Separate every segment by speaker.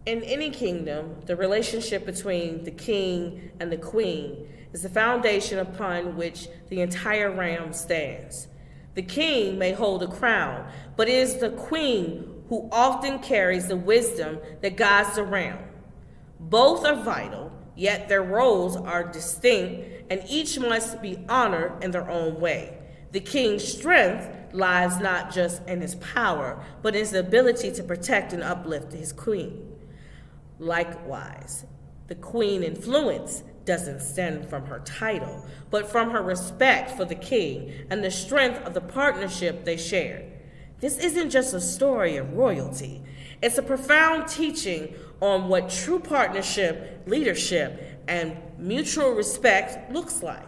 Speaker 1: In any kingdom, the relationship between the king and the queen is the foundation upon which the entire realm stands. The king may hold a crown, but it is the queen who often carries the wisdom that guides the realm. Both are vital, yet their roles are distinct, and each must be honored in their own way. The king's strength lies not just in his power, but in his ability to protect and uplift his queen. Likewise, the queen's influence doesn't stem from her title, but from her respect for the king and the strength of the partnership they share. This isn't just a story of royalty. It's a profound teaching on what true partnership, leadership, and mutual respect looks like.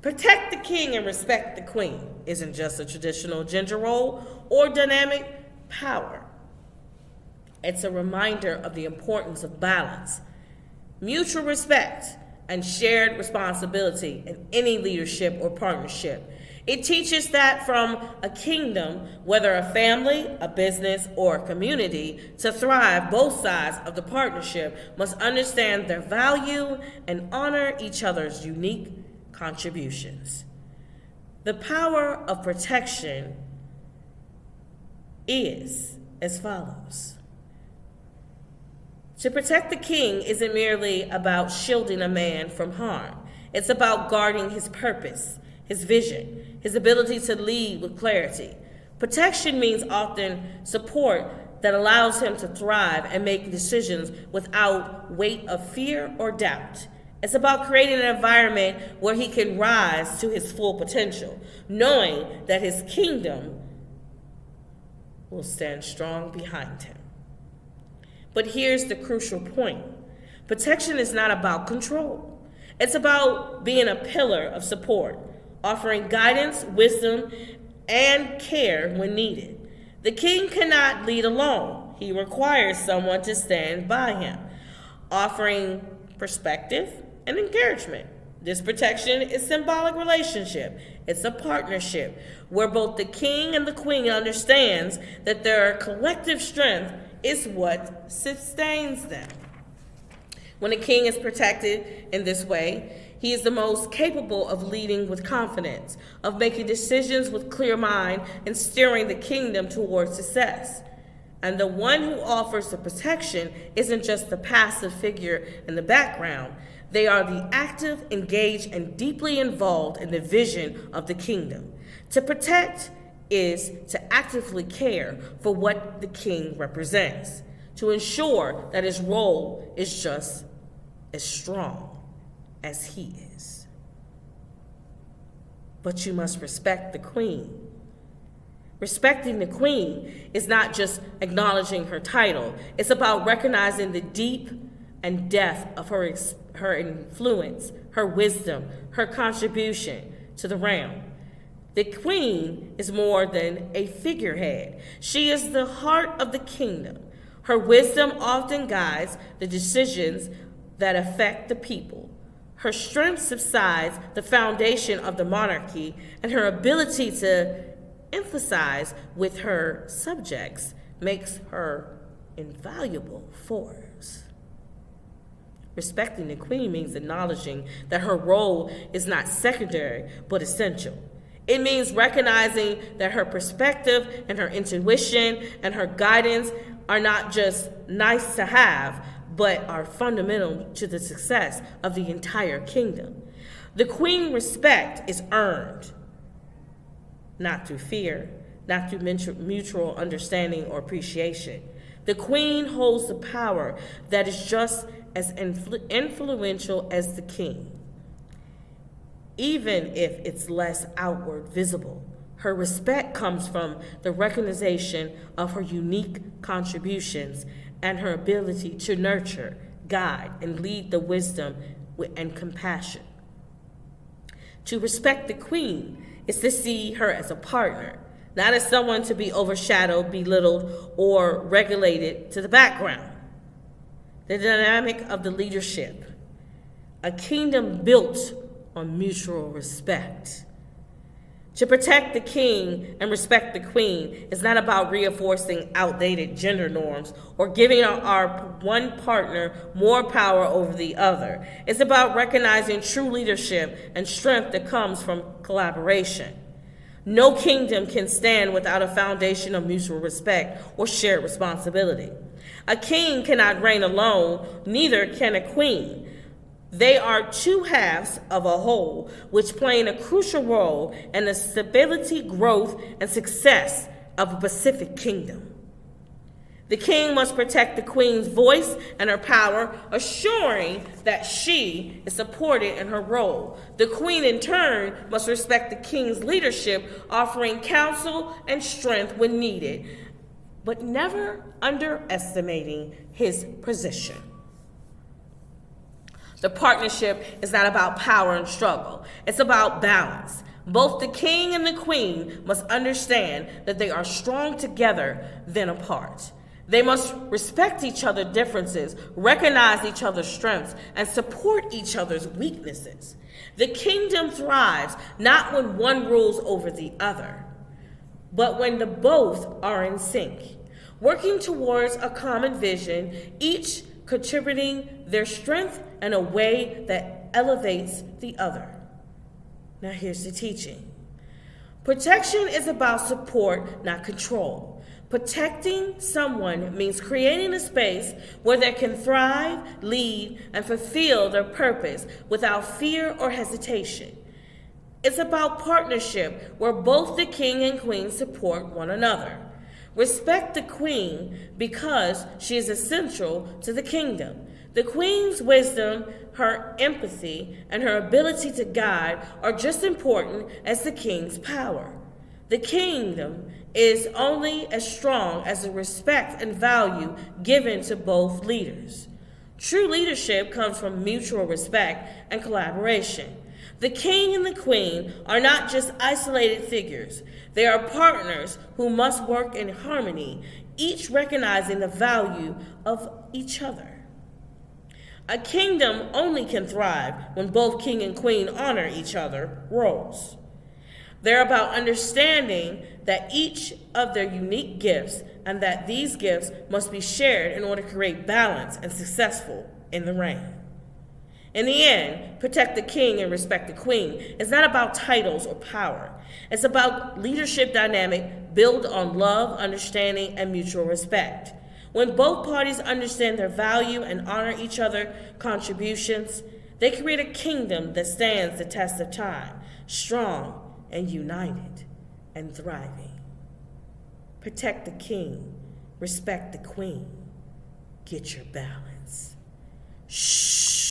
Speaker 1: Protect the king and respect the queen isn't just a traditional gender role or dynamic power. It's a reminder of the importance of balance, mutual respect, and shared responsibility in any leadership or partnership. It teaches that from a kingdom, whether a family, a business, or a community, to thrive, both sides of the partnership must understand their value and honor each other's unique contributions. The power of protection is as follows. To protect the king isn't merely about shielding a man from harm. It's about guarding his purpose, his vision, his ability to lead with clarity. Protection means often support that allows him to thrive and make decisions without weight of fear or doubt. It's about creating an environment where he can rise to his full potential, knowing that his kingdom will stand strong behind him. But here's the crucial point. Protection is not about control. It's about being a pillar of support, offering guidance, wisdom, and care when needed. The king cannot lead alone. He requires someone to stand by him, offering perspective and encouragement. This protection is a symbolic relationship. It's a partnership where both the king and the queen understands that their collective strength is what sustains them. When a king is protected in this way, he is the most capable of leading with confidence, of making decisions with clear mind, and steering the kingdom towards success. And the one who offers the protection isn't just the passive figure in the background. They are the active, engaged, and deeply involved in the vision of the kingdom. To protect is to actively care for what the king represents, to ensure that his role is just as strong as he is. But you must respect the queen. Respecting the queen is not just acknowledging her title. It's about recognizing the deep and depth of her influence, her wisdom, her contribution to the realm. The queen is more than a figurehead. She is the heart of the kingdom. Her wisdom often guides the decisions that affect the people. Her strength subsides the foundation of the monarchy, and her ability to emphasize with her subjects makes her invaluable force. Respecting the queen means acknowledging that her role is not secondary but essential. It means recognizing that her perspective and her intuition and her guidance are not just nice to have, but are fundamental to the success of the entire kingdom. The queen's respect is earned, not through fear, not through mutual understanding or appreciation. The queen holds the power that is just as influential as the king. Even if it's less outward visible, her respect comes from the recognition of her unique contributions and her ability to nurture, guide, and lead the wisdom and compassion. To respect the queen is to see her as a partner, not as someone to be overshadowed, belittled, or relegated to the background. The dynamic of the leadership, a kingdom built on mutual respect. To protect the king and respect the queen is not about reinforcing outdated gender norms or giving our one partner more power over the other. It's about recognizing true leadership and strength that comes from collaboration. No kingdom can stand without a foundation of mutual respect or shared responsibility. A king cannot reign alone, neither can a queen. They are two halves of a whole, which play a crucial role in the stability, growth, and success of a Pacific kingdom. The king must protect the queen's voice and her power, assuring that she is supported in her role. The queen, in turn, must respect the king's leadership, offering counsel and strength when needed, but never underestimating his position. The partnership is not about power and struggle. It's about balance. Both the king and the queen must understand that they are strong together than apart. They must respect each other's differences, recognize each other's strengths, and support each other's weaknesses. The kingdom thrives not when one rules over the other, but when the both are in sync, working towards a common vision, each contributing their strength in a way that elevates the other. Now here's the teaching. Protection is about support, not control. Protecting someone means creating a space where they can thrive, lead, and fulfill their purpose without fear or hesitation. It's about partnership where both the king and queen support one another. Respect the queen because she is essential to the kingdom. The queen's wisdom, her empathy, and her ability to guide are just important as the king's power. The kingdom is only as strong as the respect and value given to both leaders. True leadership comes from mutual respect and collaboration. The king and the queen are not just isolated figures. They are partners who must work in harmony, each recognizing the value of each other. A kingdom only can thrive when both king and queen honor each other's roles. They're about understanding that each of their unique gifts and that these gifts must be shared in order to create balance and successful in the reign. In the end, protect the king and respect the queen. It's not about titles or power. It's about leadership dynamic built on love, understanding, and mutual respect. When both parties understand their value and honor each other's contributions, they create a kingdom that stands the test of time, strong and united and thriving. Protect the king, respect the queen, get your balance.